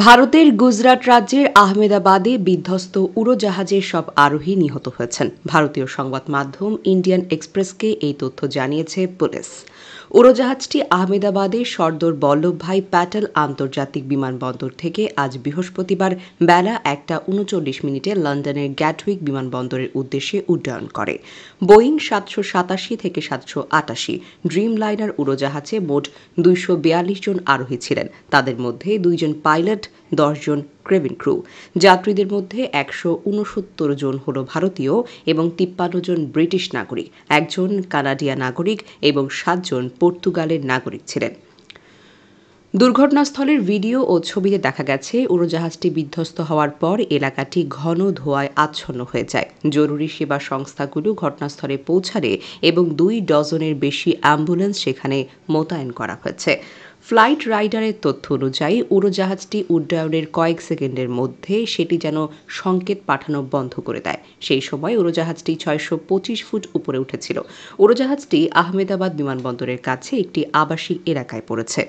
ভারতের গুজরাট রাজ্যের আহমেদাবাদে বিধ্বস্ত উড়োজাহাজের সব আরোহী নিহত হয়েছেন। ভারতীয় সংবাদ মাধ্যম ইন্ডিয়ান এক্সপ্রেসকে এই তথ্য জানিয়েছে পুলিশ। উড়োজাহাজটি আহমেদাবাদের সর্দার বল্লভভাই প্যাটেল আন্তর্জাতিক বিমানবন্দর থেকে আজ বৃহস্পতিবার বেলা 1:39 লন্ডনের গ্যাটউইক বিমানবন্দরের উদ্দেশ্যে উড্ডয়ন করে। বোয়িং 787 থেকে 788 ড্রিম লাইনার উড়োজাহাজে মোট 242 জন আরোহী ছিলেন। তাদের মধ্যে 2 জন পাইলট, 10 জন কেবিন ক্রু। যাত্রীদের মধ্যে 169 জন হল ভারতীয় এবং 53 জন ব্রিটিশ নাগরিক, 1 জন কানাডিয়ান নাগরিক এবং 7 জন পর্তুগালের নাগরিক ছিলেন। দুর্ঘটনাস্থলের ভিডিও ও ছবিতে দেখা গেছে উড়োজাহাজটি বিধ্বস্ত হওয়ার পর এলাকাটি ঘন ধোঁয়ায় আচ্ছন্ন হয়ে যায়। জরুরি সেবা সংস্থাগুলো ঘটনাস্থলে পৌঁছালে এবং 2 ডজনের বেশি অ্যাম্বুলেন্স সেখানে মোতায়েন করা হয়েছে। ফ্লাইট রাইডারের তথ্য অনুযায়ী উড়োজাহাজটি উড্ডয়নের কয়েক সেকেন্ডের মধ্যে সেটি যেন সংকেত পাঠানো বন্ধ করে দেয়। সেই সময় উড়োজাহাজটি 625 ফুট উপরে উঠেছিল। উড়োজাহাজটি আহমেদাবাদ বিমানবন্দরের কাছে একটি আবাসিক এলাকায় পড়েছে।